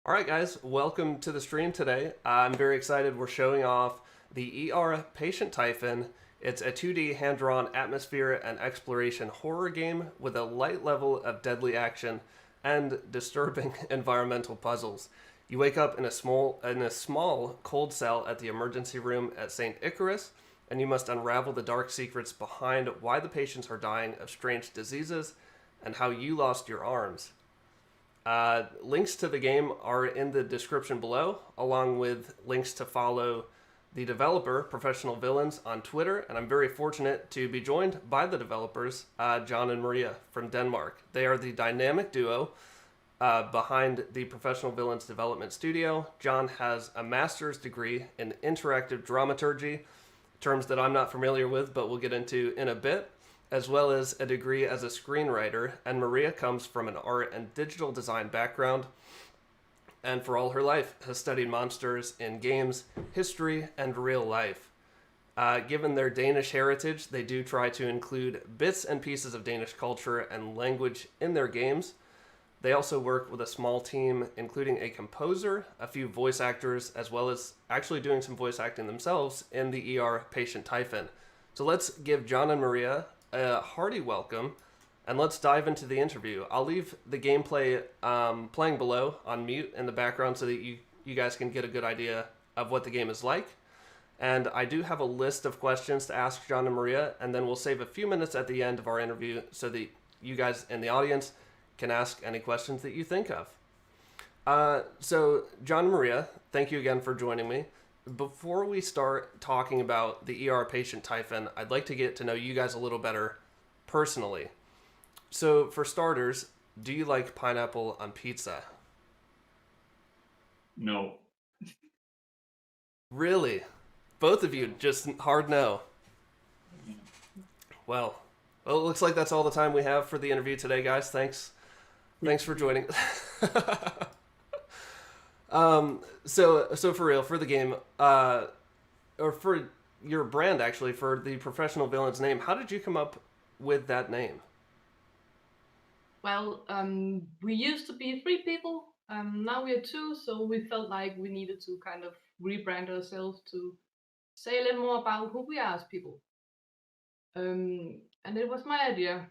All right, guys, welcome to the stream today. I'm very excited. We're showing off the ER Patient Typhon. It's a 2D hand-drawn atmosphere and exploration horror game with a light level of deadly action and disturbing environmental puzzles. You wake up in a small cold cell at the emergency room at St. Icarus, and you must unravel the dark secrets behind why the patients are dying of strange diseases and how you lost your arms. Links to the game are in the description below, along with links to follow the developer, Professional Villains, on Twitter. And I'm very fortunate to be joined by the developers, John and Maria from Denmark. They are the dynamic duo behind the Professional Villains development studio. John has a master's degree in interactive dramaturgy, terms that I'm not familiar with, but we'll get into in a bit, as well as a degree as a screenwriter, and Maria comes from an art and digital design background, and for all her life has studied monsters in games, history, and real life. Given their Danish heritage, they do try to include bits and pieces of Danish culture and language in their games. They also work with a small team, including a composer, a few voice actors, as well as actually doing some voice acting themselves in the ER Patient Typhon. So let's give John and Maria a hearty welcome, and let's dive into the interview. I'll leave the gameplay playing below on mute in the background so that you guys can get a good idea of what the game is like. And I do have a list of questions to ask John and Maria, and then we'll save a few minutes at the end of our interview so that you guys in the audience can ask any questions that you think of. So John and Maria, thank you again for joining me. Before we start talking about the ER Patient Typhon, I'd like to get to know you guys a little better personally. So for starters, do you like pineapple on pizza? No. Really? Both of you, just hard no. Well, it looks like that's all the time we have for the interview today, guys. Thanks for joining. So for real, for the game, or for your brand, actually, for the Professional Villains name, how did you come up with that name? Well, we used to be 3 people. Now we are 2, so we felt like we needed to kind of rebrand ourselves to say a little more about who we are as people. And it was my idea.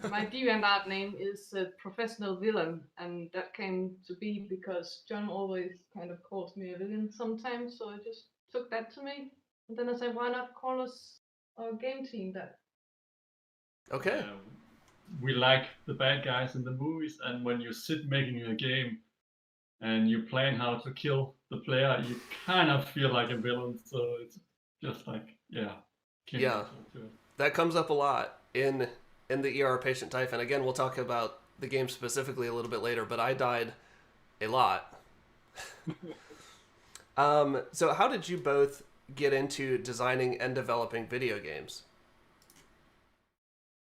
My DeviantArt name is Professional Villain, and that came to be because John always kind of calls me a villain sometimes, so I just took that to me. And then I said, why not call us our game team that? Okay. We like the bad guys in the movies, and when you sit making a game and you plan how to kill the player, you kind of feel like a villain. So it's just like, yeah, came Yeah. to it. That comes up a lot in the ER patient Typhon. Again, we'll talk about the game specifically a little bit later, but I died a lot. So how did you both get into designing and developing video games?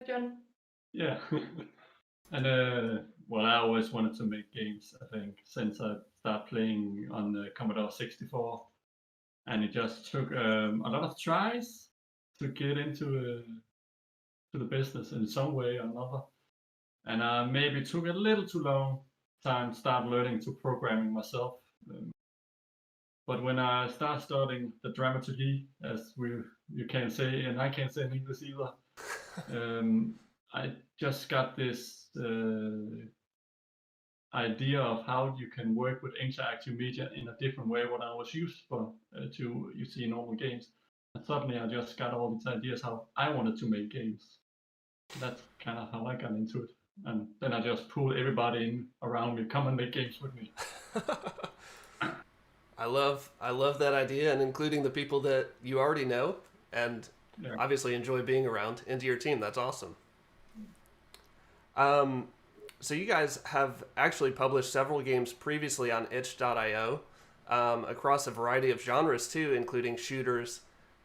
John? Yeah. And well, I always wanted to make games, I think, since I started playing on the Commodore 64. And it just took a lot of tries to get into to the business in some way or another. And maybe took a little too long time to start learning to programming myself. But when I start studying the dramaturgy, as you can say, and I can't say in English either, I just got this idea of how you can work with interactive media in a different way what I was used for to you see in normal games. And suddenly I just got all these ideas how I wanted to make games. That's kind of how I got into it. And then I just pulled everybody in around me, come and make games with me. I love that idea, and including the people that you already know and Yeah. obviously enjoy being around into your team. That's awesome. So you guys have actually published several games previously on itch.io across a variety of genres too, including shooters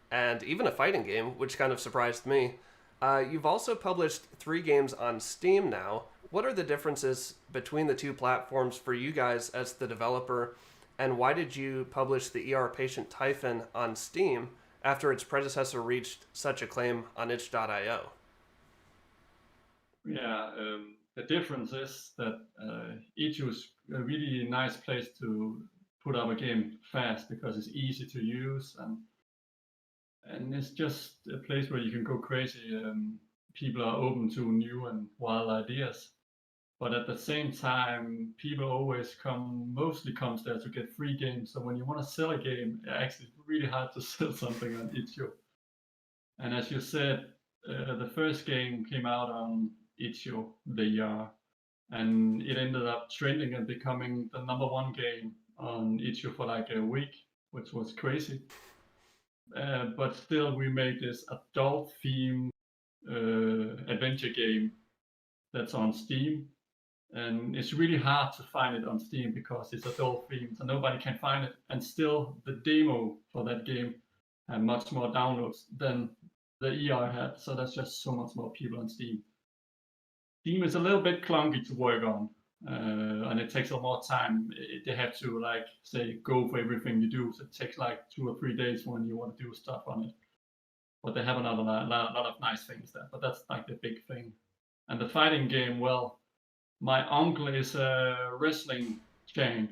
and even a fighting game, which kind of surprised me. You've also published 3 games on Steam now. What are the differences between the 2 platforms for you guys as the developer, and why did you publish the ER Patient Typhon on Steam after its predecessor reached such acclaim on itch.io? Yeah, the difference is that itch is a really nice place to put up a game fast because it's easy to use and it's just a place where you can go crazy. People are open to new and wild ideas, but at the same time, people always mostly comes there to get free games. So when you want to sell a game, actually it's really hard to sell something on itch.io. And as you said, the first game came out on itch.io, and it ended up trending and becoming the #1 game on itch.io for like a week, which was crazy. But still, we made this adult theme adventure game that's on Steam, and it's really hard to find it on Steam because it's adult themed, so nobody can find it. And still, the demo for that game had much more downloads than the ER had, so that's just so much more people on Steam. Steam is a little bit clunky to work on, and it takes a lot more time. They have to like say go for everything you do, so it takes like 2 or 3 days when you want to do stuff on it. But they have a lot of nice things there. But that's like the big thing. And the fighting game, well, my uncle is a wrestling champ,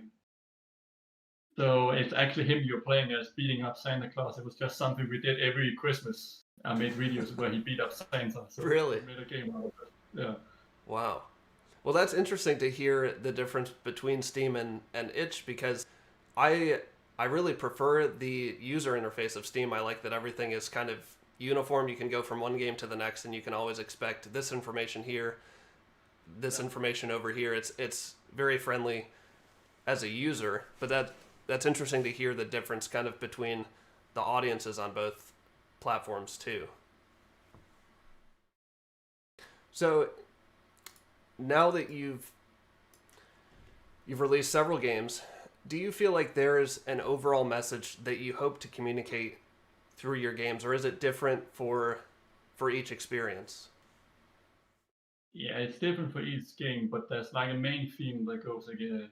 so it's actually him you're playing as beating up Santa Claus. It was just something we did every Christmas. I made videos where he beat up Santa. So Really? we made a game out of it. Yeah. Wow. Well, that's interesting to hear the difference between Steam and itch, because I really prefer the user interface of Steam. I like that everything is kind of uniform. You can go from one game to the next, and you can always expect this information here, this information over here. It's very friendly as a user, but that's interesting to hear the difference kind of between the audiences on both platforms too. So now that you've released several games, do you feel like there's an overall message that you hope to communicate through your games, or is it different for each experience? Yeah, it's different for each game, but there's like a main theme that goes again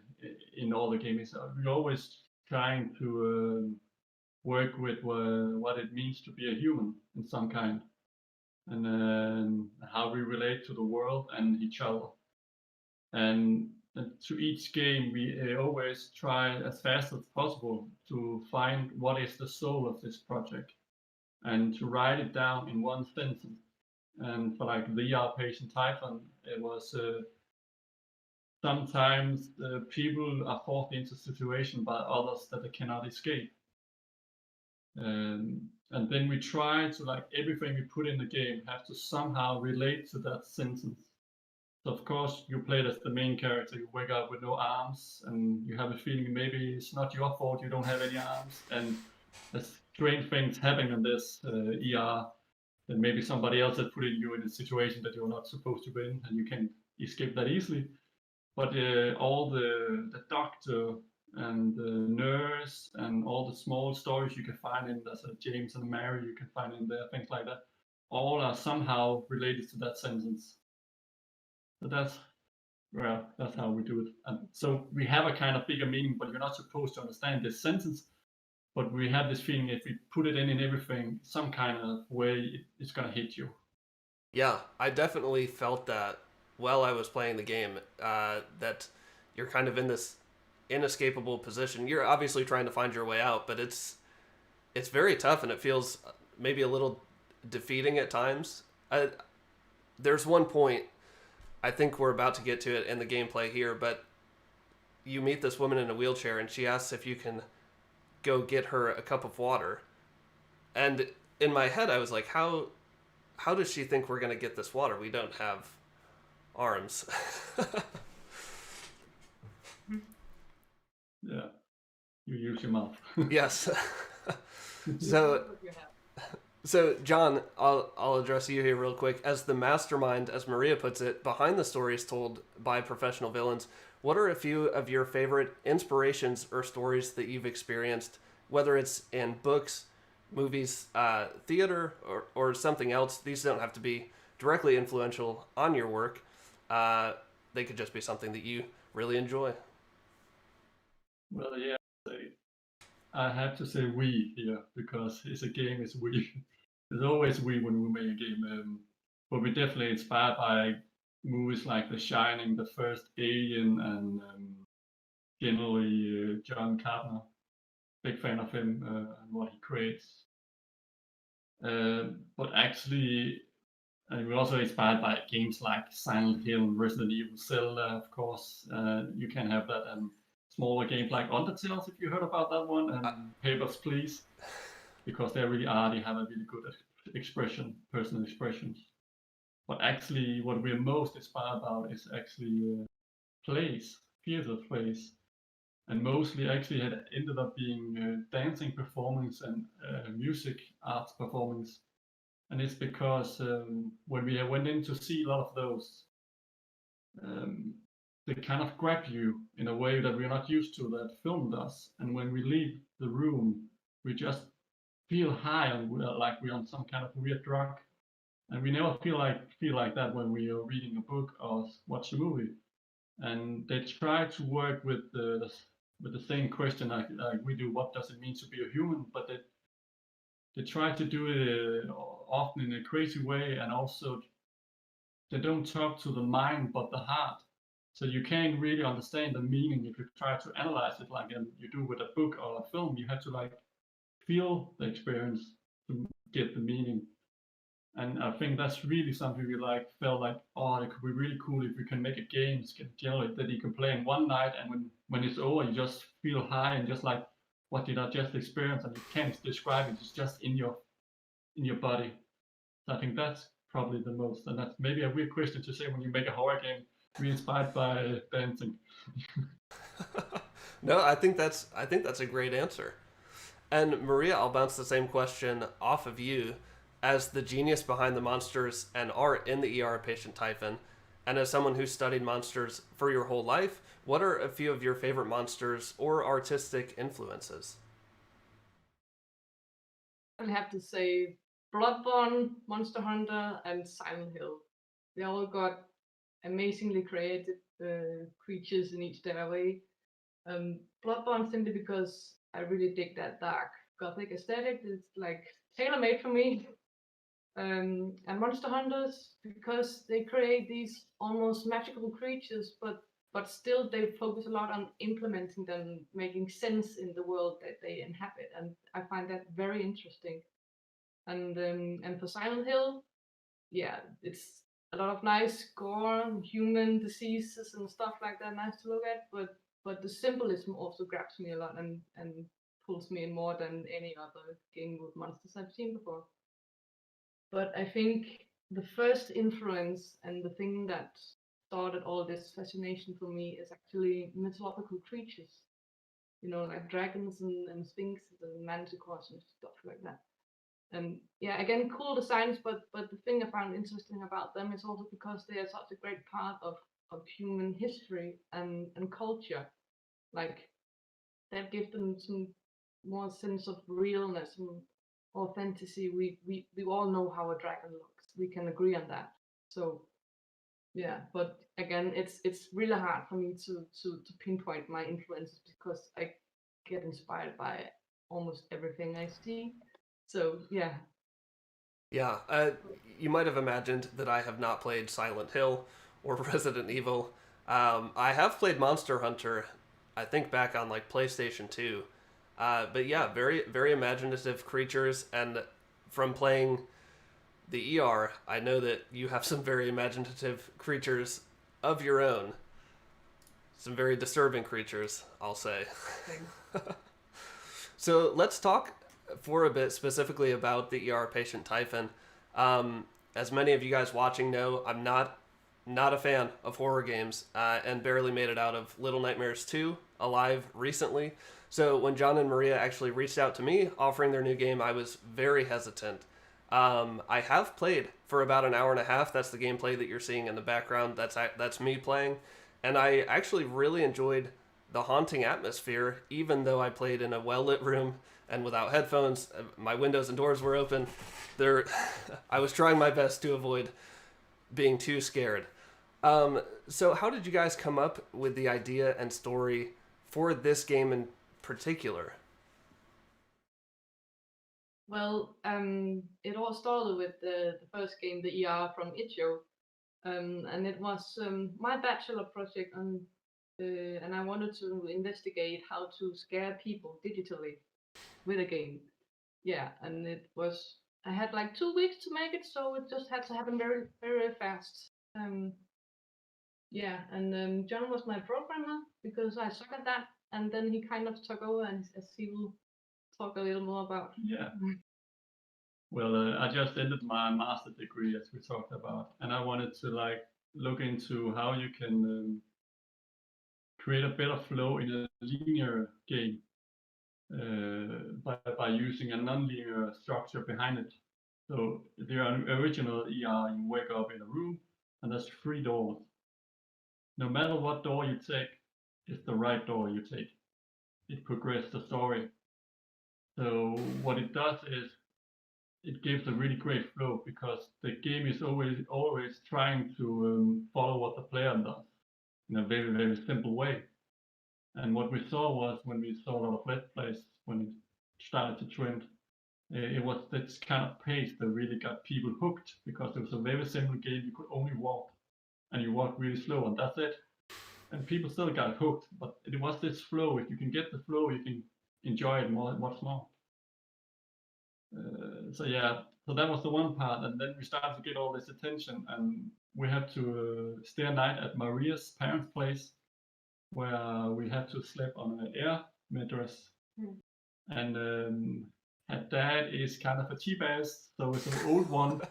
in all the games. We're always trying to work with what it means to be a human in some kind, and how we relate to the world and each other. And to each game, we always try as fast as possible to find what is the soul of this project and to write it down in one sentence. And for like the patient Typhon, it was sometimes people are forced into a situation by others that they cannot escape. And then we try to like everything we put in the game have to somehow relate to that sentence. So of course you play as the main character, you wake up with no arms and you have a feeling maybe it's not your fault you don't have any arms, and as strange things happening in this ER, then maybe somebody else is putting you in a situation that you're not supposed to be in, and you can escape that easily. But all the doctor and the nurse and all the small stories you can find in there's a James and Mary you can find in there, things like that, all are somehow related to that sentence. So that's how we do it. And so we have a kind of bigger meaning, but you're not supposed to understand this sentence. But we have this feeling if we put it in everything, some kind of way, it's gonna hit you. Yeah, I definitely felt that while I was playing the game. That you're kind of in this inescapable position. You're obviously trying to find your way out, but it's very tough, and it feels maybe a little defeating at times. There's one point, I think we're about to get to it in the gameplay here, but you meet this woman in a wheelchair, and she asks if you can go get her a cup of water. And in my head, I was like, how does she think we're going to get this water? We don't have arms. Yeah, you use your mouth. Yes. So, so John, I'll address you here real quick. As the mastermind, as Maria puts it, behind the stories told by professional villains, what are a few of your favorite inspirations or stories that you've experienced, whether it's in books, movies, theater, or something else? These don't have to be directly influential on your work. They could just be something that you really enjoy. Well, yeah, I have to say we here because it's a game. It's we. There's always we when we make a game. But we're definitely inspired by movies like The Shining, the first Alien, and generally John Carpenter. Big fan of him and what he creates. But actually, we're also inspired by games like Silent Hill, Resident Evil, Zelda, of course. You can have that and smaller games like Untitled, if you heard about that one, and Papers, Please, because they're really arty, have a really good expression, personal expressions. But actually, what we're most inspired about is actually plays, theater plays, and mostly actually had ended up being dancing performance and music arts performance. And it's because when we went in to see a lot of those, they kind of grab you in a way that we're not used to that film does. And when we leave the room, we just feel high and like we're on some kind of weird drug. And we never feel like that when we are reading a book or watch a movie. And they try to work with the same question like we do. What does it mean to be a human? But they try to do it often in a crazy way, and also they don't talk to the mind but the heart. So you can't really understand the meaning if you try to analyze it like you do with a book or a film. You have to like feel the experience to get the meaning. And I think that's really something we like felt like, oh, it could be really cool if we can make a game generally that you can play in one night, and when it's over, you just feel high and just like, what did I just experience? And you can't describe it. It's just in your body. So I think that's probably the most, and that's maybe a weird question to say when you make a horror game. Be inspired by dancing. No, I think that's a great answer. And Maria, I'll bounce the same question off of you. As the genius behind the monsters and art in the ER patient Typhon, and as someone who's studied monsters for your whole life, what are a few of your favorite monsters or artistic influences? I have to say Bloodborne, Monster Hunter, and Silent Hill. They all got amazingly creative creatures in each their way. Bloodborne simply because I really dig that dark gothic aesthetic. It's like tailor made for me. And Monster Hunters because they create these almost magical creatures, but still they focus a lot on implementing them, making sense in the world that they inhabit, and I find that very interesting. And for Silent Hill, yeah, it's a lot of nice gore, human diseases and stuff like that, nice to look at. But the symbolism also grabs me a lot and pulls me in more than any other game with monsters I've seen before. But I think the first influence and the thing that started all this fascination for me is actually mythological creatures. like dragons and sphinxes and manticores and stuff like that. And yeah, again, cool designs, but the thing I found interesting about them is also because they are such a great part of human history and culture. Like that gives them some more sense of realness and authenticity. We all know how a dragon looks. We can agree on that. So yeah, but again, it's really hard for me to pinpoint my influences because I get inspired by almost everything I see. So yeah. Yeah, you might have imagined that I have not played Silent Hill or Resident Evil. I have played Monster Hunter, I think back on like PlayStation 2. But yeah, very very imaginative creatures, and from playing the ER, I know that you have some very imaginative creatures of your own. Some very disturbing creatures, I'll say. Thanks. So let's talk for a bit specifically about the ER patient Typhon. As many of you guys watching know, I'm not a fan of horror games, and barely made it out of Little Nightmares 2 alive recently. So when John and Maria actually reached out to me offering their new game, I was very hesitant. I have played for about an hour and a half. That's the gameplay that you're seeing in the background. That's me playing, and I actually really enjoyed the haunting atmosphere, even though I played in a well lit room and without headphones. My windows and doors were open. There, I was trying my best to avoid being too scared. So how did you guys come up with the idea and story for this game in particular? Well, it all started with the first game, the ER from Itch.io, and it was my bachelor project and I wanted to investigate how to scare people digitally with a game. Yeah, and I had like 2 weeks to make it, so it just had to happen very, very fast. Yeah, and John was my programmer because I suck at that, and then he kind of took over, and as he will talk a little more about. Yeah. Well, I just ended my master degree, as we talked about, and I wanted to like look into how you can create a better flow in a linear game by using a non-linear structure behind it. So the original ER, you wake up in a room and there's 3 doors. No matter what door you take, it's the right door you take. It progresses the story. So what it does is it gives a really great flow because the game is always trying to follow what the player does in a very very simple way. And what we saw was when we saw a lot of let's plays when it started to trend, it was this kind of pace that really got people hooked because it was a very simple game. You could only walk, and you walk really slow, and that's it. And people still got hooked, but it was this flow. If you can get the flow, you can enjoy it much more. So yeah, so that was the one part, and then we started to get all this attention, and we had to stay a night at Maria's parents' place, where we had to sleep on an air mattress. And her dad is kind of a cheap ass, so it's an old one.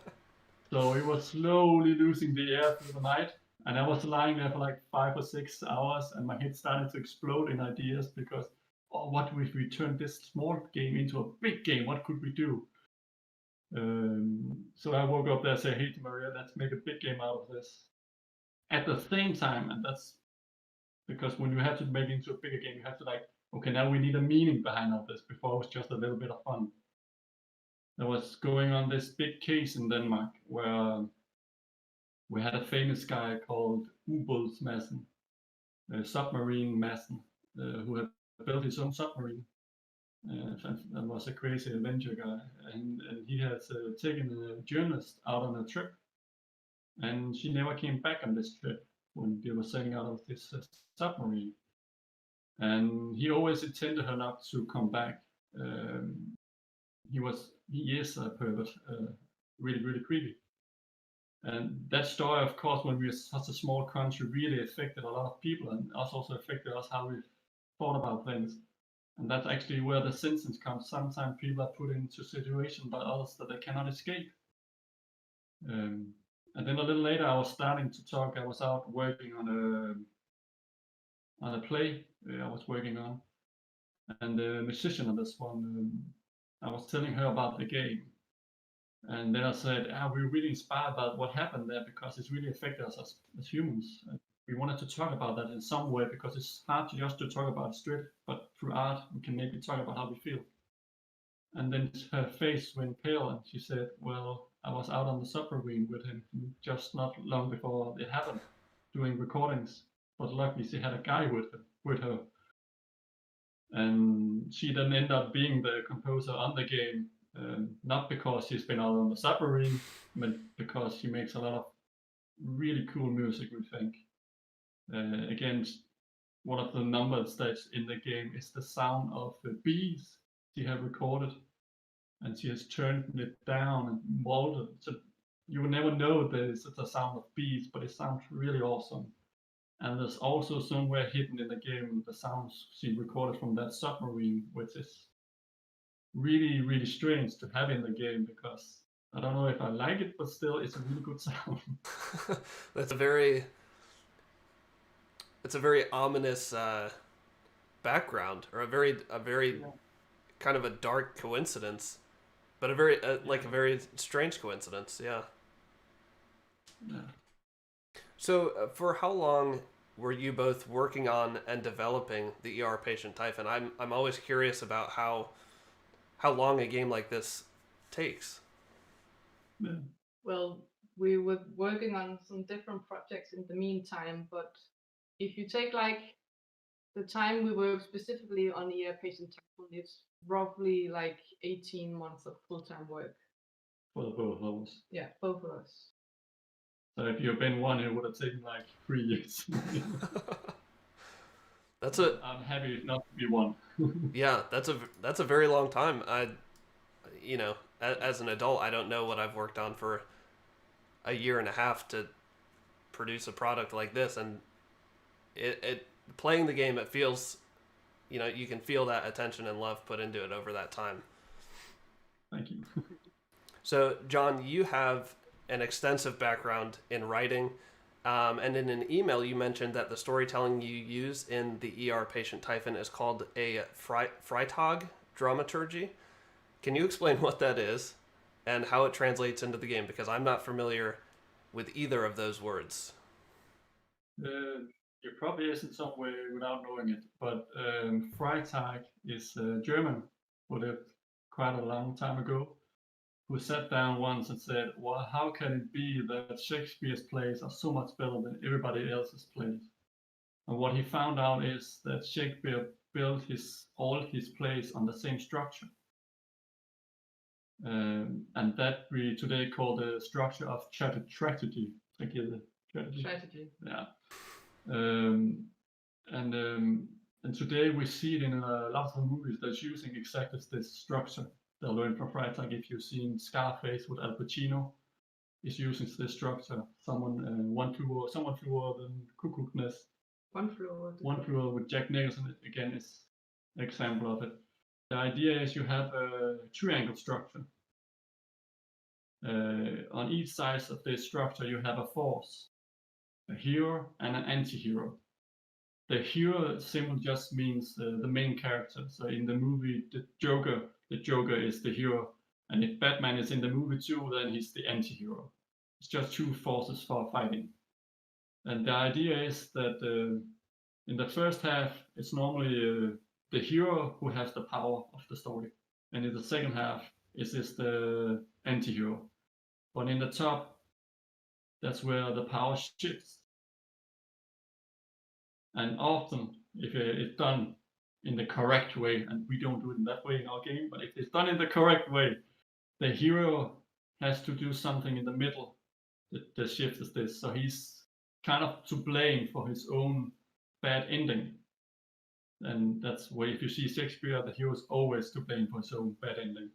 So it was slowly losing the air through the night. And I was lying there for like 5 or 6 hours, and my head started to explode in ideas because, oh, what if we turned this small game into a big game? What could we do? So I woke up there and said, hey, to Maria, let's make a big game out of this. At the same time, and that's because when you have to make it into a bigger game, you have to like, okay, now we need a meaning behind all this. Before it was just a little bit of fun. There was going on this big case in Denmark where we had a famous guy called Ubådsmadsen, submarine Madsen, who had built his own submarine. That was a crazy adventure guy, and he had taken a journalist out on a trip, and she never came back on this trip when they were sailing out of this submarine. And he always intended her not to come back. He is a pervert, really really creepy. And that story, of course, when we are such a small country, really affected a lot of people, and us also affected us how we thought about things. And that's actually where the sentence comes. Sometimes people are put into situations by others that they cannot escape. And then a little later, I was starting to talk. I was out working on a play I was working on, And the musician on this one, I was telling her about the game, and then I said, we're really inspired by what happened there because it's really affected us as humans. And we wanted to talk about that in some way because it's hard just to talk about it straight, but through art we can maybe talk about how we feel. And then her face went pale, and she said, "Well, I was out on the submarine with him just not long before it happened, doing recordings. But luckily, she had a guy with her, and she then ended up being the composer on the game, not because she's been out on the submarine, but because she makes a lot of really cool music. We think. Again, one of the numbers that's in the game is the sound of the bees she have recorded, and she has turned it down and molded. So you will never know that it's the sound of bees, but it sounds really awesome. And there's also somewhere hidden in the game the sounds she recorded from that submarine, which is really, really strange to have in the game because I don't know if I like it, but still it's a really good sound. That's it's a very ominous background, or a very Yeah. kind of a dark coincidence, but a very like a very strange coincidence. Yeah. Yeah. So for how long were you both working on and developing the ER patient Typhon? I'm always curious about how long a game like this takes. Yeah. Well, we were working on some different projects in the meantime, but if you take like the time we worked specifically on the patient Typhoon, it's roughly like 18 months of full-time work. For the both of us. Yeah, both of us. So if you've been one, it would have taken like 3 years. That's a I'm happy not to be one. yeah. That's a very long time. You know, as an adult, I don't know what I've worked on for a year and a half to produce a product like this, and it playing the game, it feels, you know, you can feel that attention and love put into it over that time. Thank you. So, John, you have an extensive background in writing, and in an email you mentioned that the storytelling you use in the ER patient Typhon is called a Freitag dramaturgy. Can you explain what that is and how it translates into the game? Because I'm not familiar with either of those words. It probably is in some way without knowing it, but Freitag is German, who lived quite a long time ago, who sat down once and said, well, how can it be that Shakespeare's plays are so much better than everybody else's plays? And what he found out is that Shakespeare built all his plays on the same structure. And that we today call the structure of tragedy. Tragedy. Yeah. And today we see it in a lot of movies that's using exactly this structure. They learned from Freitag. If you've seen Scarface with Al Pacino, is using this structure. Someone flew over the cuckoo's nest. One Flew Over with Jack Nicholson again is an example of it. The idea is you have a triangle structure. On each side of this structure, you have a force, a hero and an anti-hero. The hero symbol just means the main character. So in the movie, the Joker is the hero. And if Batman is in the movie too, then he's the anti-hero. It's just two forces for fighting. And the idea is that in the first half, it's normally the hero who has the power of the story. And in the second half, it is the anti-hero. But in the top, that's where the power shifts. And often, if it's done in the correct way, and we don't do it in that way in our game, but if it's done in the correct way, the hero has to do something in the middle that the shift is this. So he's kind of to blame for his own bad ending. And that's why if you see Shakespeare, the hero is always to blame for his own bad ending.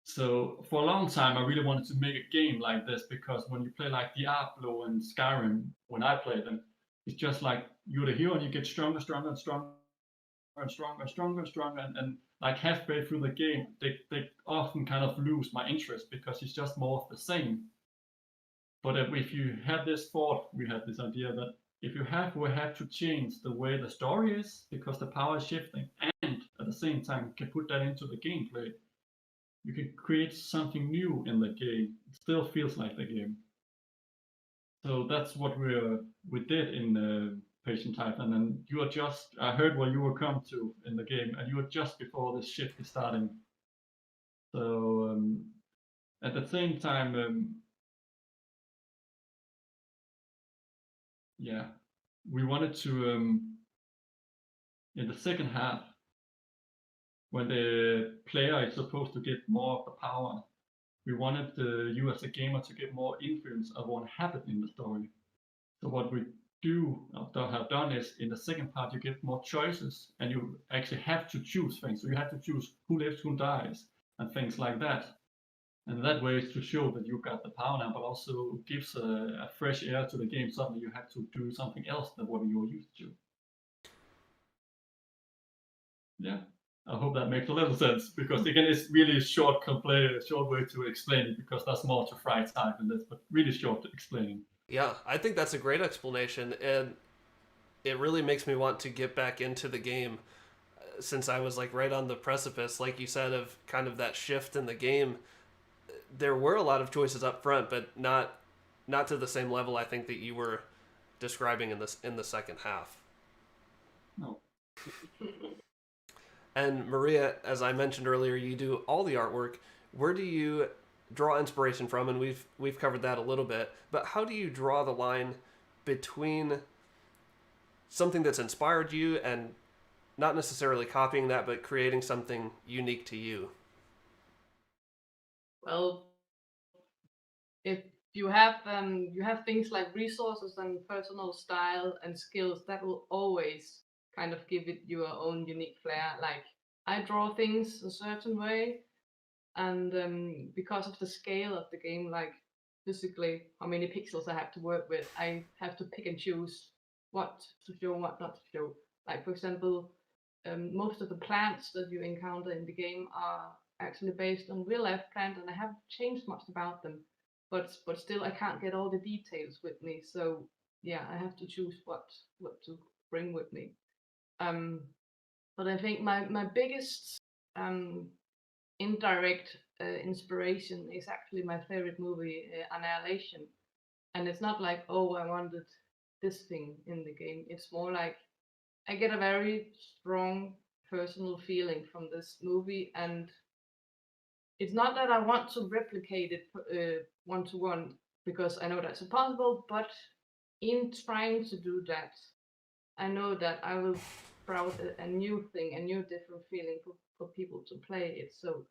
So for a long time, I really wanted to make a game like this because when you play like Diablo and Skyrim, when I play them, it's just like you're the hero and you get stronger and stronger and like halfway through the game, they often kind of lose my interest because it's just more of the same. But if you have this thought, we had this idea that if you have, we have to change the way the story is because the power is shifting, and at the same time, you can put that into the gameplay. You can create something new in the game. It still feels like the game. So that's what we did in Patient Typhon, and you are just. I heard where you were come to in the game, and you were just before the shift is starting. So at the same time, yeah, we wanted to in the second half when the player is supposed to get more of the power, we wanted you as a gamer to get more influence of what happened in the story. So what we have done is in the second part you get more choices and you actually have to choose things. So you have to choose who lives, who dies, and things like that. And that way is to show that you got the power now, but also gives a fresh air to the game. Suddenly you have to do something else than what you were used to. Yeah, I hope that makes a little sense because again, it's really a short way to explain it because that's more to fry type in this, but really short to explain. Yeah, I think that's a great explanation, and it really makes me want to get back into the game since I was like right on the precipice, like you said, of kind of that shift in the game. There were a lot of choices up front, but not to the same level I think that you were describing in the second half. No. And Maria, as I mentioned earlier, you do all the artwork. Where do you draw inspiration from? And we've covered that a little bit, but how do you draw the line between something that's inspired you and not necessarily copying that, but creating something unique to you? Well, if you have things like resources and personal style and skills, that will always kind of give it your own unique flair. Like I draw things a certain way, and because of the scale of the game, like physically how many pixels I have to work with, I have to pick and choose what to show and what not to show. Like for example, most of the plants that you encounter in the game are actually based on real life plants, and I haven't changed much about them. But still, I can't get all the details with me. So yeah, I have to choose what to bring with me. Um, but I think my biggest indirect inspiration is actually my favorite movie, Annihilation. And it's not like, oh, I wanted this thing in the game. It's more like I get a very strong personal feeling from this movie, and it's not that I want to replicate it one to one because I know that's impossible, but in trying to do that, I know that I will sprout a new thing, a new different feeling for people to play it. So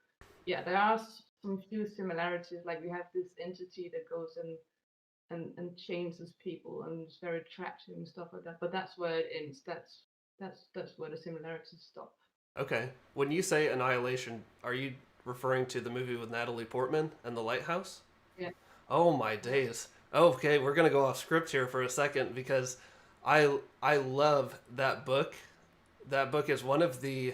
yeah, there are some few similarities. Like we have this entity that goes and changes people and it's very attractive and stuff like that. But that's where it ends. That's where the similarities stop. Okay. When you say Annihilation, are you referring to the movie with Natalie Portman and The Lighthouse? Yeah. Oh my days. Okay, we're gonna go off script here for a second because I love that book. That book is one of the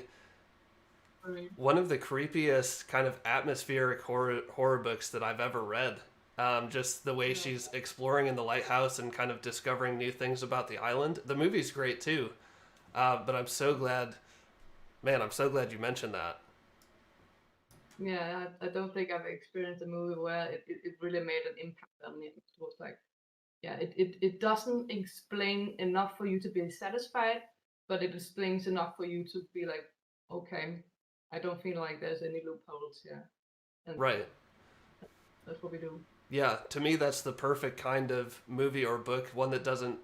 creepiest kind of atmospheric horror books that I've ever read. Just the way she's exploring in the lighthouse and kind of discovering new things about the island. The movie's great too, but I'm so glad, man. I'm so glad you mentioned that. Yeah, I don't think I've experienced a movie where it really made an impact on me. It was like, yeah, it doesn't explain enough for you to be satisfied, but it explains enough for you to be like, okay, I don't feel like there's any loopholes here. And Right. that's what we do. Yeah, to me that's the perfect kind of movie or book, one that doesn't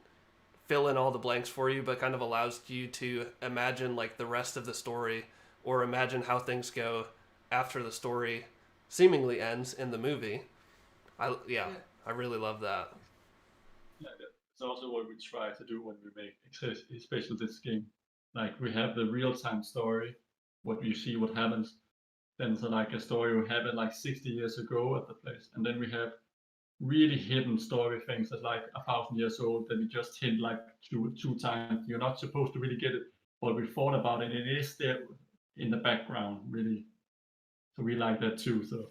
fill in all the blanks for you, but kind of allows you to imagine like the rest of the story or imagine how things go after the story seemingly ends in the movie. Yeah, Yeah. I really love that. Yeah, that's also what we try to do when we make, especially this game. Like we have the real-time story, what you see, what happens. Then it's like a story we happened like 60 years ago at the place, and then we have really hidden story things that like 1,000 years old that we just hit like two times. You're not supposed to really get it, but we thought about it. It is there in the background, really. So we like that too. So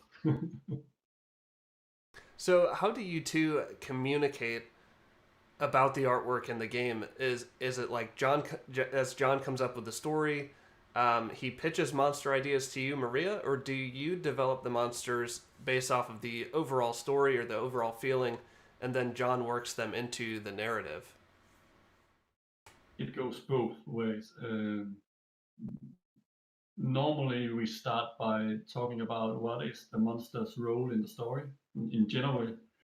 So, how do you two communicate about the artwork in the game? Is it like as John comes up with the story, he pitches monster ideas to you, Maria, or do you develop the monsters based off of the overall story or the overall feeling, and then John works them into the narrative? It goes both ways. Normally, we start by talking about what is the monster's role in the story in general,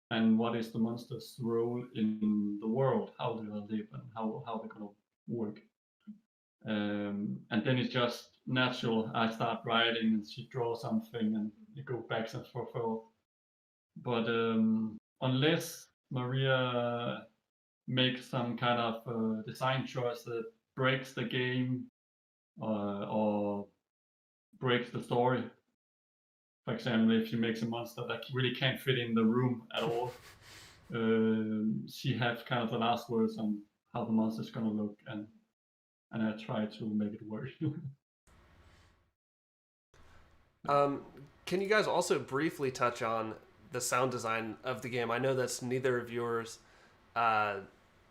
and what is the monster's role in the world, how they will live, and how they're gonna work. And then it's just natural. I start writing, and she draws something, and it goes back and forth. But unless Maria makes some kind of design choice that breaks the game or breaks the story. For example, if she makes a monster that really can't fit in the room at all, she has kind of the last words on how the monster is gonna look, and I try to make it work. Can you guys also briefly touch on the sound design of the game? I know that's neither of yours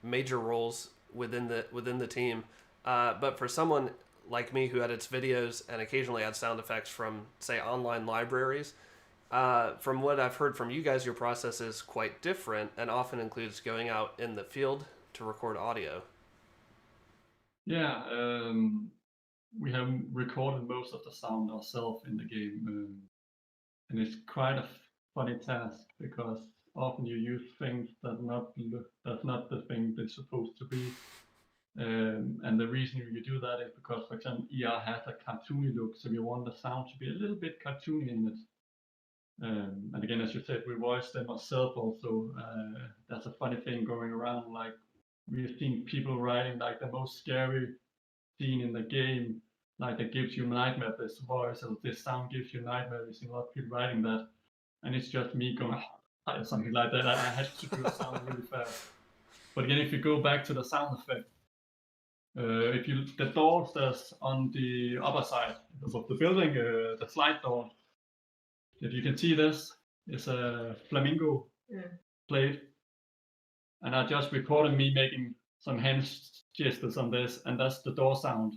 major roles within the team, but for someone like me who edits videos and occasionally adds sound effects from, say, online libraries, from what I've heard from you guys, your process is quite different and often includes going out in the field to record audio. Yeah, we have recorded most of the sound ourselves in the game, and it's quite a funny task because often you use things that's not the thing they're supposed to be. And the reason you do that is because, for example, ER has a cartoony look, so we want the sound to be a little bit cartoony in it. And again, as you said, we voice them ourselves also. That's a funny thing going around. Like, we've seen people writing like the most scary scene in the game, like that gives you nightmare, this voice or this sound gives you nightmare. We've seen a lot of people writing that. And it's just me going, something like that. I had to do the sound really fast. But again, if you go back to the sound effect, the doors that's on the upper side of the building, the slide door, if you can see this, is a flamingo plate. And I just recorded me making some hand gestures on this, and that's the door sound,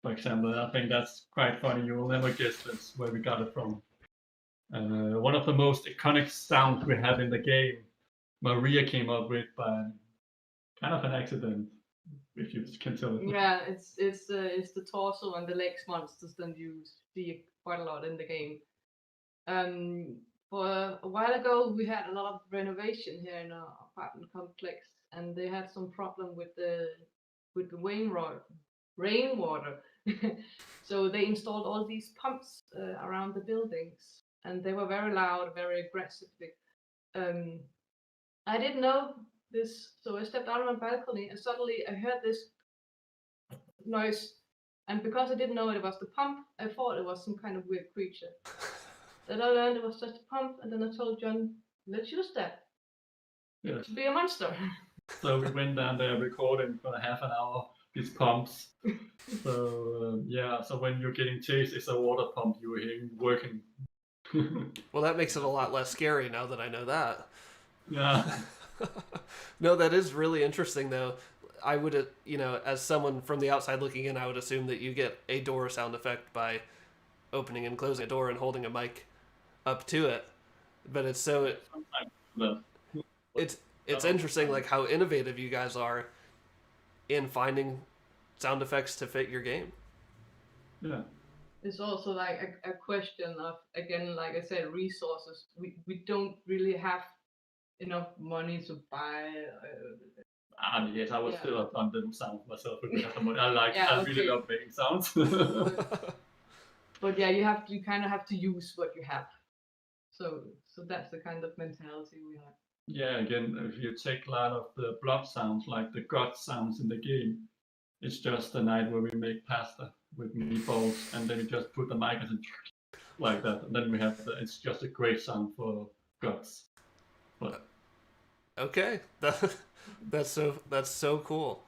for example. I think that's quite funny. You will never guess this, where we got it from. One of the most iconic sounds we have in the game, Maria came up with by kind of an accident, if you can tell it. Yeah, it's the torso and the legs monsters that you see quite a lot in the game. For a while ago, we had a lot of renovation here in our apartment complex, and they had some problem with the rainwater. So they installed all these pumps around the buildings, and they were very loud, very aggressive. I didn't know this, so I stepped out on my balcony, and suddenly I heard this noise. And because I didn't know it was the pump, I thought it was some kind of weird creature. Then I learned it was just a pump, and then I told John, let's use that. Yes. To be a monster. So we went down there recording for half an hour, these pumps. So so when you're getting chased, it's a water pump you were hearing working. Well, that makes it a lot less scary now that I know that. Yeah. No, that is really interesting, though. I would, as someone from the outside looking in, I would assume that you get a door sound effect by opening and closing a door and holding a mic up to it. But it's it's interesting, like how innovative you guys are in finding sound effects to fit your game. Yeah. It's also like a question of, again, like I said, resources. We don't really have enough money to buy. Yes, I would still have done them sounds myself if we had the money. Really love making sounds. But you kind of have to use what you have. So that's the kind of mentality we have. Yeah, again, if you take a lot of the blood sounds, like the gut sounds in the game, it's just a night where we make pasta with meatballs, and then we just put the mic and like that, and then we have it's just a great sound for guts. But okay, that's so cool.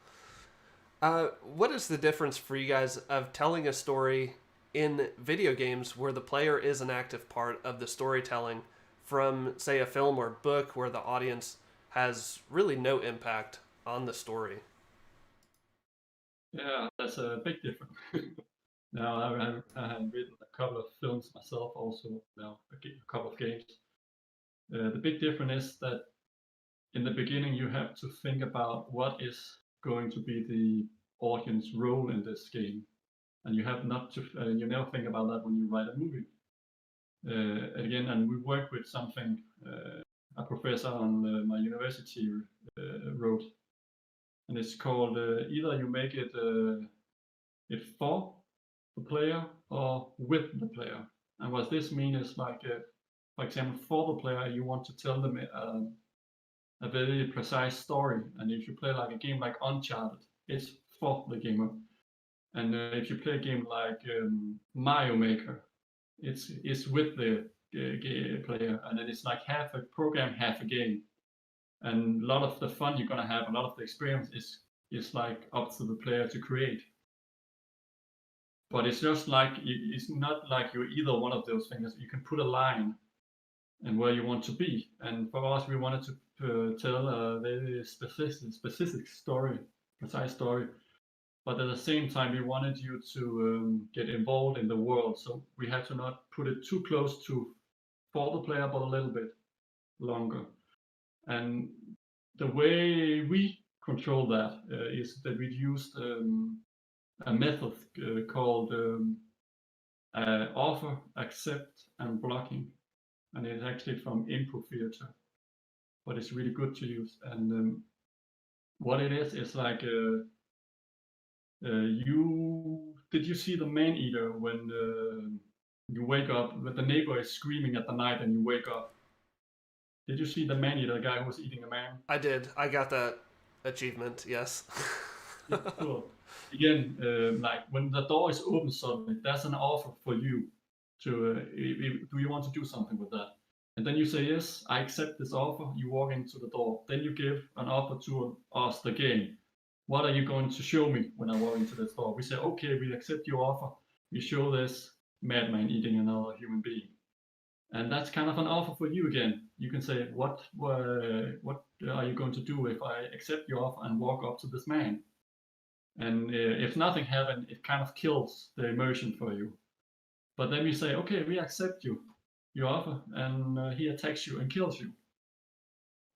What is the difference for you guys of telling a story in video games where the player is an active part of the storytelling from, say, a film or book where the audience has really no impact on the story. Yeah, that's a big difference. Now, I have written a couple of films myself, also now a couple of games. The big difference is that in the beginning you have to think about what is going to be the audience role in this game, and you have not to. You never think about that when you write a movie. Again, and we work with something a professor on my university wrote, and it's called either you make it for the player or with the player. And what this means is like, for example, for the player, you want to tell them a very precise story. And if you play like a game like Uncharted, it's for the gamer. And if you play a game like Mario Maker, it's with the player, and then it's like half a program, half a game. And a lot of the fun you're gonna have, a lot of the experience is like up to the player to create. But it's just like it's not like you're either one of those things. You can put a line and where you want to be. And for us, we wanted to tell a very specific story, precise story. But at the same time, we wanted you to get involved in the world. So we had to not put it too close to for the player, but a little bit longer. And the way we control that is that we used a method called offer, accept, and blocking. And it's actually from improv theater, but it's really good to use. And what it is like did you see the man eater when you wake up, when the neighbor is screaming at the night and you wake up? Did you see the man eater, the guy who was eating a man? I did. I got that achievement, yes. Yeah, cool. Again, like when the door is open suddenly, that's an offer for you to, do you want to do something with that? And then you say, yes, I accept this offer. You walk into the door. Then you give an offer to us, the game. What are you going to show me when I walk into the store? We say, okay, we accept your offer. We show this madman eating another human being. And that's kind of an offer for you again. You can say, what are you going to do if I accept your offer and walk up to this man? And if nothing happened, it kind of kills the immersion for you. But then we say, okay, we accept your offer, and he attacks you and kills you.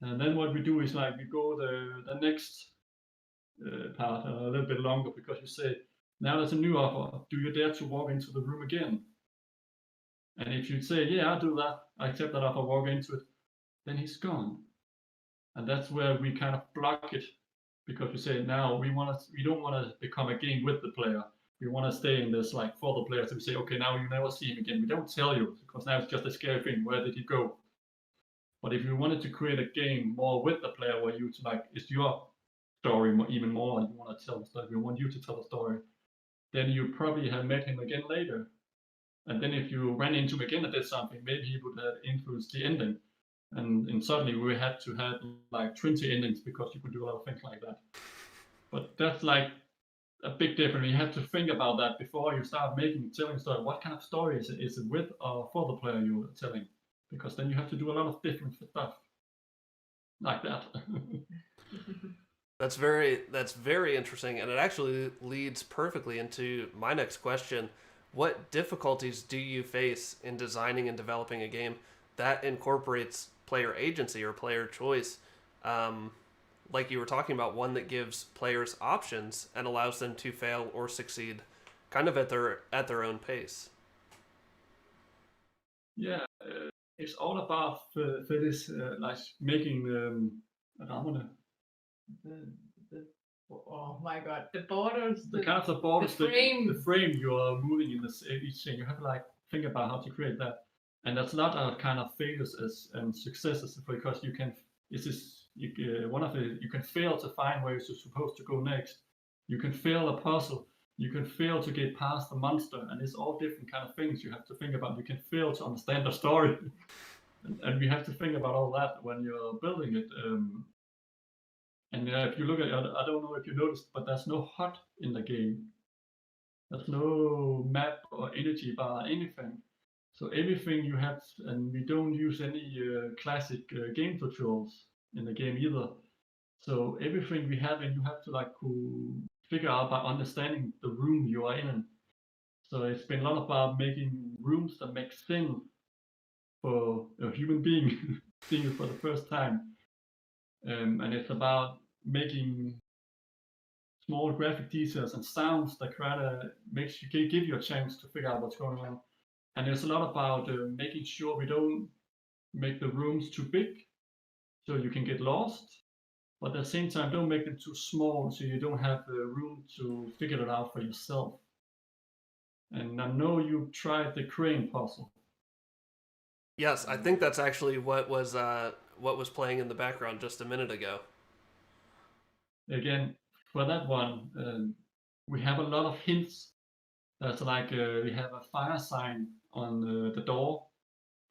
And then what we do is like we go the next part a little bit longer, because you say, now there's a new offer. Do you dare to walk into the room again? And if you say, yeah, I'll do that, I accept that offer, walk into it, then he's gone. And that's where we kind of block it, because we say, now we don't want to become a game with the player. We want to stay in this like for the player. So we say, okay, now you never see him again. We don't tell you, because now it's just a scary thing. Where did he go? But if you wanted to create a game more with the player, where you like, it's your story even more, and you want to tell the story, we want you to tell the story, then you probably have met him again later. And then if you ran into him again and did something, maybe he would have influenced the ending. And suddenly we had to have like 20 endings, because you could do a lot of things like that. But that's like a big difference. You have to think about that before you start telling a story. What kind of story is it? Is it with or for the player you're telling? Because then you have to do a lot of different stuff like that. That's very interesting, and it actually leads perfectly into my next question. What difficulties do you face in designing and developing a game that incorporates player agency or player choice? Like you were talking about, one that gives players options and allows them to fail or succeed kind of at their own pace. Yeah, it's all about for this like making rammerne. Oh my god, the borders, The kind of the borders, the frame. the frame you are moving in this each thing. You have to like think about how to create that, and that's not a kind of failures and successes, because you can. This is one of the, you can fail to find where you're supposed to go next. You can fail a puzzle. You can fail to get past the monster, and it's all different kind of things you have to think about. You can fail to understand the story, and we have to think about all that when you're building it. And if you look at it, I don't know if you noticed, but there's no HUD in the game. There's no map or energy bar, anything. So everything you have, and we don't use any classic game tutorials. in the game either. So everything we have, and you have to like figure out by understanding the room you are in. So it's been a lot about making rooms that make sense for a human being seeing it for the first time. And it's about making small graphic details and sounds that kind of give you a chance to figure out what's going on. And there's a lot about making sure we don't make the rooms too big so you can get lost, but at the same time don't make them too small so you don't have the room to figure it out for yourself. And I know you've tried the crane puzzle. Yes, I think that's actually what was playing in the background just a minute ago. Again, for that one, we have a lot of hints. That's like we have a fire sign on the door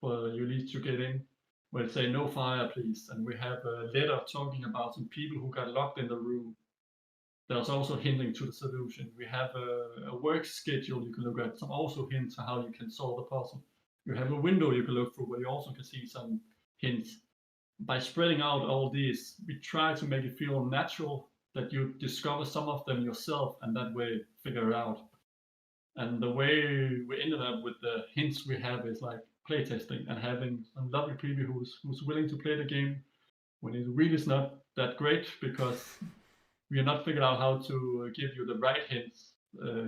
for you need to get in, where it say no fire, please. And we have a letter talking about some people who got locked in the room. There's also hinting to the solution. We have a work schedule you can look at, some also hints to how you can solve the puzzle. You have a window you can look through where you also can see some hints. By spreading out all these, we try to make it feel natural, that you discover some of them yourself and that way figure it out. And the way we ended up with the hints we have is like playtesting and having some lovely preview who's willing to play the game when it really is not that great, because we are not figured out how to give you the right hints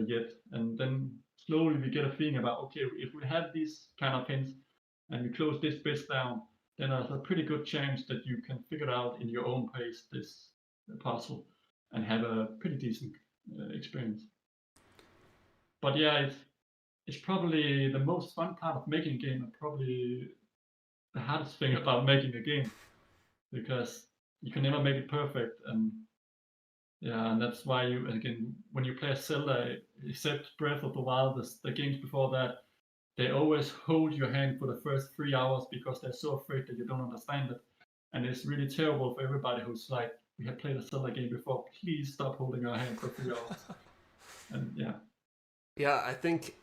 yet. And then slowly we get a feeling about, okay, if we have these kind of hints and we close this bit down, then there's a pretty good chance that you can figure out in your own pace this puzzle and have a pretty decent experience. But yeah, it's probably the most fun part of making a game, and probably the hardest thing about making a game, because you can never make it perfect. And yeah, and that's why you, again, when you play a Zelda, except Breath of the Wild, the games before that, they always hold your hand for the first 3 hours because they're so afraid that you don't understand it. And it's really terrible for everybody who's like, we have played a Zelda game before, please stop holding our hand for 3 hours. And yeah. Yeah, I think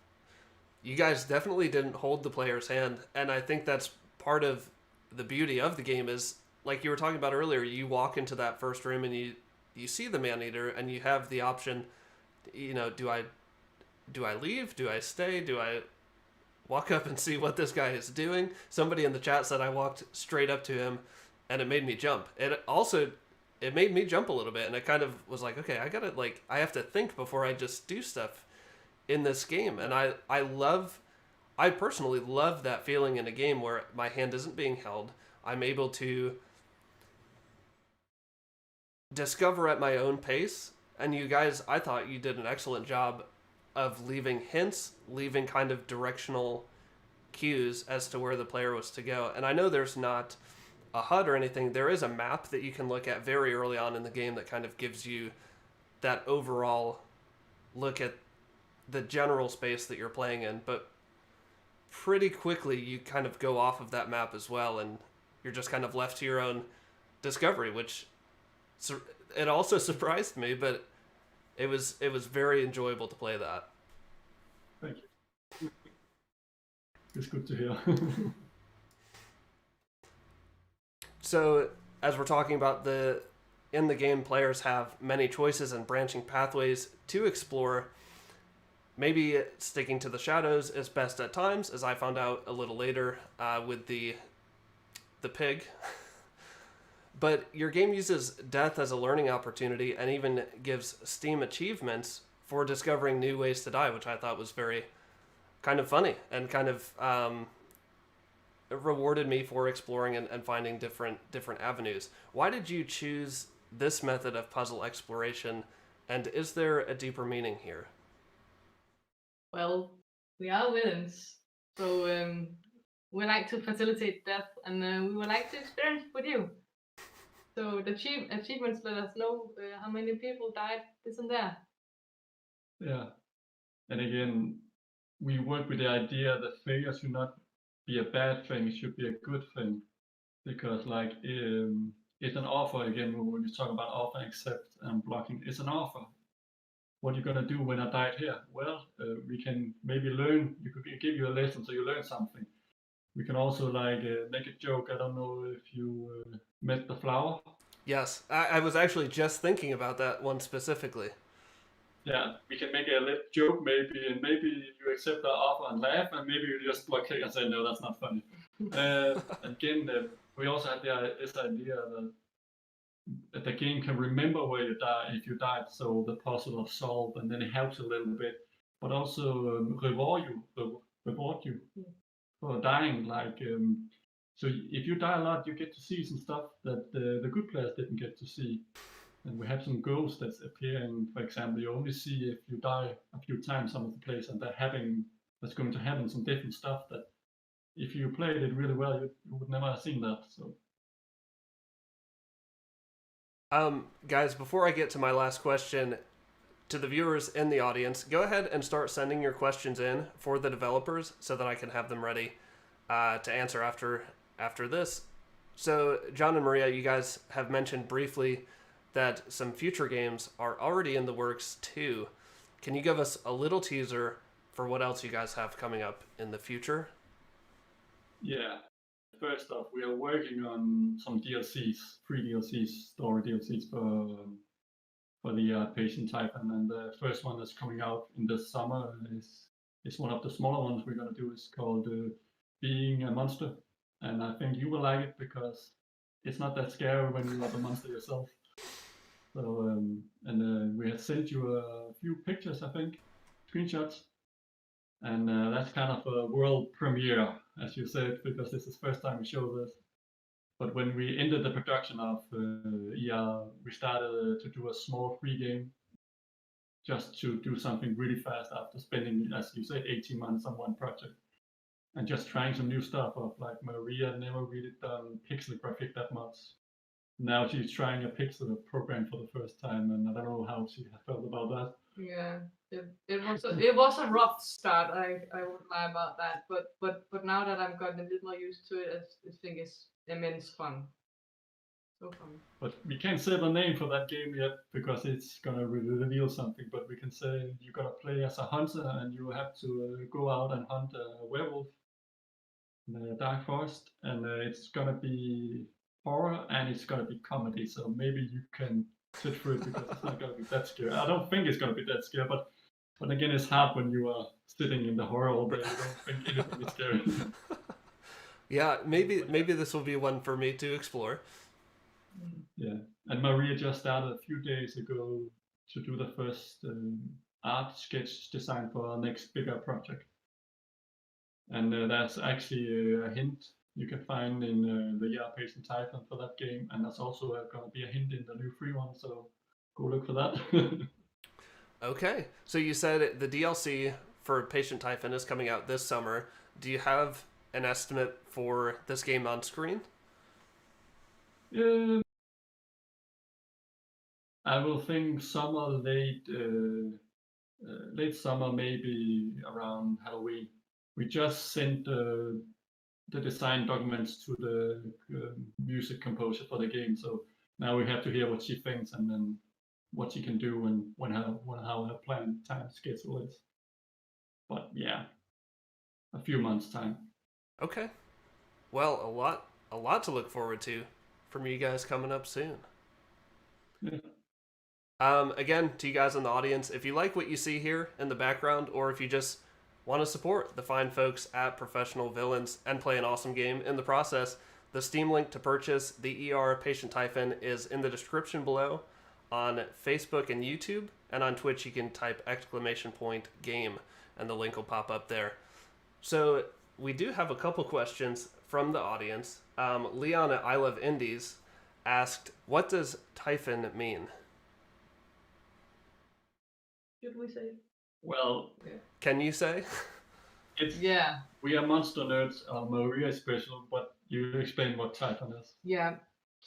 you guys definitely didn't hold the player's hand, and I think that's part of the beauty of the game is, like you were talking about earlier, you walk into that first room and you see the man-eater and you have the option, you know, do I leave? Do I stay? Do I walk up and see what this guy is doing? Somebody in the chat said I walked straight up to him and it made me jump. It made me jump a little bit, and it kind of was like, okay, I have to think before I just do stuff in this game. And I personally love that feeling in a game where my hand isn't being held. I'm able to discover at my own pace. And you guys, I thought you did an excellent job of leaving hints, leaving kind of directional cues as to where the player was to go. And I know there's not a HUD or anything. There is a map that you can look at very early on in the game that kind of gives you that overall look at the general space that you're playing in, but pretty quickly you kind of go off of that map as well, and you're just kind of left to your own discovery, which it also surprised me, but it was very enjoyable to play that. Thank you. It's good to hear. So as we're talking about in the game, players have many choices and branching pathways to explore. Maybe sticking to the shadows is best at times, as I found out a little later with the pig. But your game uses death as a learning opportunity and even gives Steam achievements for discovering new ways to die, which I thought was very kind of funny and kind of rewarded me for exploring and finding different avenues. Why did you choose this method of puzzle exploration, and is there a deeper meaning here? Well, we are villains, so we like to facilitate death, and we would like to experience with you. So the achievements let us know how many people died this and there. Yeah, and again, we work with the idea that failure should not be a bad thing; it should be a good thing, because like it's an offer. Again, when we talk about offer, accept, and blocking, it's an offer. What are you gonna do when I died here? Well, we can maybe learn. You could give you a lesson so you learn something. We can also like make a joke. I don't know if you met the flower. Yes, I was actually just thinking about that one specifically. Yeah, we can make a little joke maybe, and maybe you accept the offer and laugh, and maybe you just blockade and say no, that's not funny. Again, we also had this idea that the game can remember where you die if you died, so the puzzle is solved, and then it helps a little bit, but also reward you for dying. Like so, if you die a lot, you get to see some stuff that the good players didn't get to see. And we have some ghosts that's appearing. For example, you only see if you die a few times some of the plays, and that's going to happen some different stuff that if you played it really well, you would never have seen that. So Guys, before I get to my last question, to the viewers in the audience, go ahead and start sending your questions in for the developers so that I can have them ready to answer after this. So, John and Maria, you guys have mentioned briefly that some future games are already in the works too. Can you give us a little teaser for what else you guys have coming up in the future? yeah, first off, we are working on some DLCs, free DLCs, story DLCs for the patient Typhon, and the first one that's coming out in the summer is one of the smaller ones we're gonna do. It's called Being a Monster, and I think you will like it because it's not that scary when you are the monster yourself. So we have sent you a few pictures, I think, screenshots, and that's kind of a world premiere, as you said, because this is the first time we show this. But when we ended the production of ER, we started to do a small free game just to do something really fast after spending, as you said, 18 months on one project and just trying some new stuff of like Maria never really done pixel graphic that much. Now she's trying a pixel program for the first time, and I don't know how she felt about that. Yeah, it was a rough start. I won't lie about that. But now that I've gotten a little more used to it, I think it's immense fun. So fun. But we can't say the name for that game yet because it's gonna reveal something. But we can say you're gonna play as a hunter, and you have to go out and hunt a werewolf in the dark forest, and it's gonna be horror and it's gonna be comedy. So maybe you can sit through it because it's not gonna be that scary. I don't think it's gonna be that scary, but again, it's hard when you are sitting in the horror all day. You don't think anything is scary. Yeah, maybe this will be one for me to explore. Yeah, and Maria just started a few days ago to do the first art sketch design for our next bigger project. And that's actually a hint you can find in the Patient Typhon for that game, and that's also going to be a hint in the new free one, so go look for that. Okay, so you said the DLC for Patient Typhon is coming out this summer. Do you have an estimate for this game on screen? I will think summer, late summer, maybe around Halloween. We just sent the design documents to the music composer for the game, so now we have to hear what she thinks and then what she can do and how her planned time schedule is. But yeah, a few months time. Okay. Well, a lot to look forward to from you guys coming up soon. Yeah. Again, to you guys in the audience, if you like what you see here in the background, or if you just want to support the fine folks at Professional Villains and play an awesome game in the process, the Steam link to purchase the ER Patient Typhon is in the description below on Facebook and YouTube, and on Twitch you can type !game and the link will pop up there. So we do have a couple questions from the audience. Leon at I Love Indies asked, what does Typhon mean? Should we say? Well, Can you say? Yeah. We are monster nerds. Maria is special, but you explain what Typhon is. Yeah.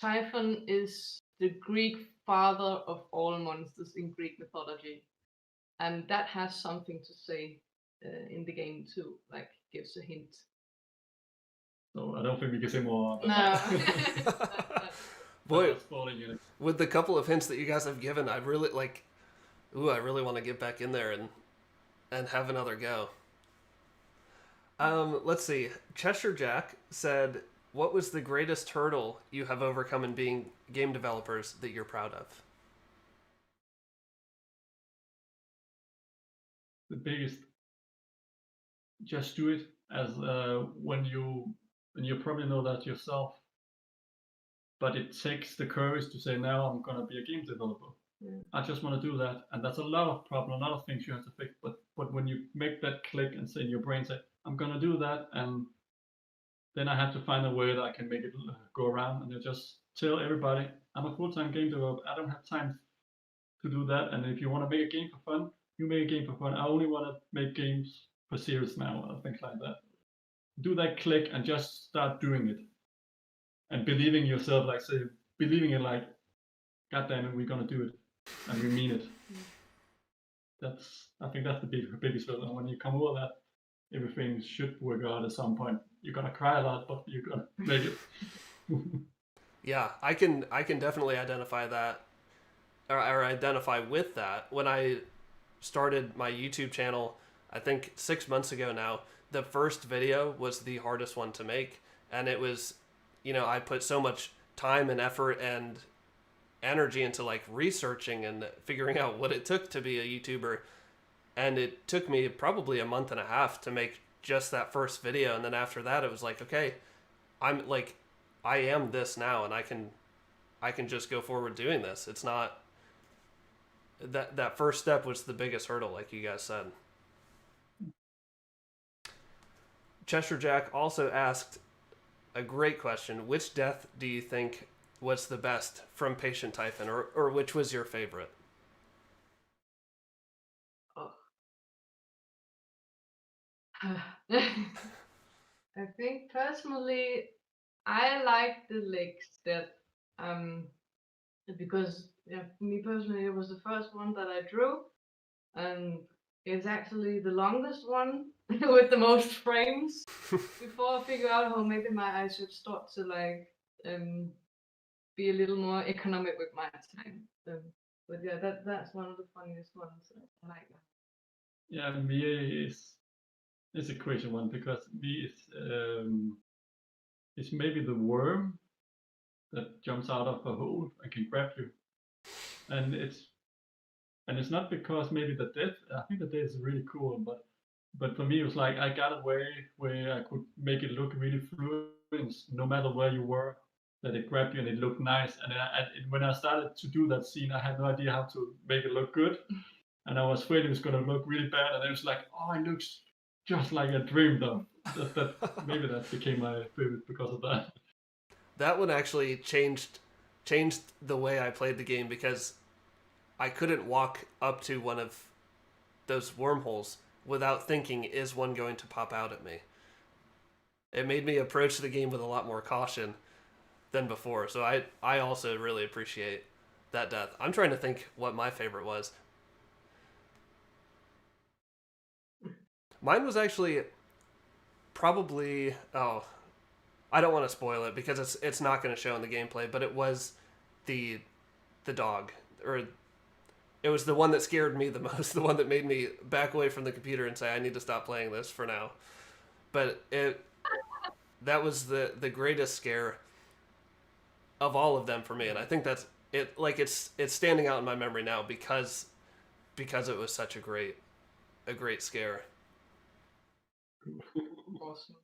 Typhon is the Greek father of all monsters in Greek mythology. And that has something to say in the game too, like gives a hint. So I don't think we can say more. No. Boy, with the couple of hints that you guys have given, I really I really want to get back in there and have another go. Let's see. Cheshire Jack said, "What was the greatest hurdle you have overcome in being game developers that you're proud of?" The biggest, just do it. As when you probably know that yourself, but it takes the courage to say, now I'm gonna be a game developer. Yeah. I just want to do that, and that's a lot of problem, a lot of things you have to fix. But when you make that click and say in your brain, say, I'm gonna do that, and then I have to find a way that I can make it go around, and you just tell everybody, I'm a full-time game developer. I don't have time to do that. And if you want to make a game for fun, you make a game for fun. I only want to make games for serious now, or things like that. Do that click and just start doing it, and believing yourself, like say, believing it, like, God damn it, we're gonna do it, and we mean it. I think that's the biggest hurdle. And when you come over that, everything should work out at some point. You're gonna cry a lot, but you're gonna make it. Yeah, I can definitely identify that, or identify with that. When I started my YouTube channel, I think 6 months ago now, the first video was the hardest one to make, and it was, I put so much time and effort and energy into like researching and figuring out what it took to be a YouTuber, and it took me probably a month and a half to make just that first video. And then after that, it was like, okay, I am this now, and I can just go forward doing this. It's not that first step was the biggest hurdle, like you guys said. Cheshire Jack also asked a great question: which death do you think was the best from Patient Typhon, or which was your favorite? I think personally, I like the legs death, because for me personally, it was the first one that I drew, and it's actually the longest one with the most frames. Before I figure out how maybe I should start to like be a little more economic with my time. But yeah, that's one of the funniest ones. I like that. Yeah, me is a crazy one, because me it's maybe the worm that jumps out of a hole and can grab you, and it's not because maybe the death. I think the death is really cool, but for me it was like I got a way where I could make it look really fluid, no matter where you were, that it grabbed you and it looked nice. And when I started to do that scene, I had no idea how to make it look good, and I was afraid it was going to look really bad. And it was like, oh, it looks just like I dreamed of. That maybe that became my favorite because of that. That one actually changed the way I played the game, because I couldn't walk up to one of those wormholes without thinking, is one going to pop out at me? It made me approach the game with a lot more caution than before. So I also really appreciate that death. I'm trying to think what my favorite was. Mine was actually probably, I don't want to spoil it because it's not going to show in the gameplay, but it was the dog, or it was the one that scared me the most, the one that made me back away from the computer and say, I need to stop playing this for now. But that was the greatest scare of all of them for me, and I think that's it. Like it's standing out in my memory now because it was such a great scare. Awesome.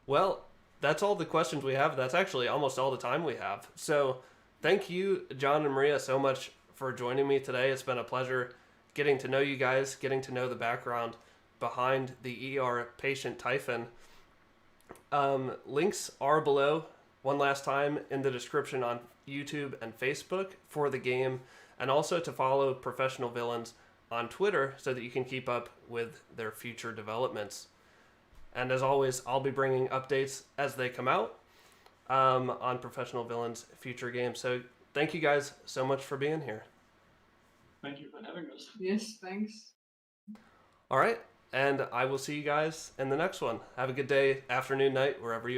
Well, that's all the questions we have. That's actually almost all the time we have. So thank you, John and Maria, so much for joining me today. It's been a pleasure getting to know you guys, getting to know the background behind the ER Patient Typhon. Links are below one last time in the description on YouTube and Facebook for the game, and also to follow Professional Villains on Twitter so that you can keep up with their future developments. And as always, I'll be bringing updates as they come out on Professional Villains' future games. So thank you guys so much for being here. Thank you for having us. Yes, thanks. All right, and I will see you guys in the next one. Have a good day, afternoon, night, wherever you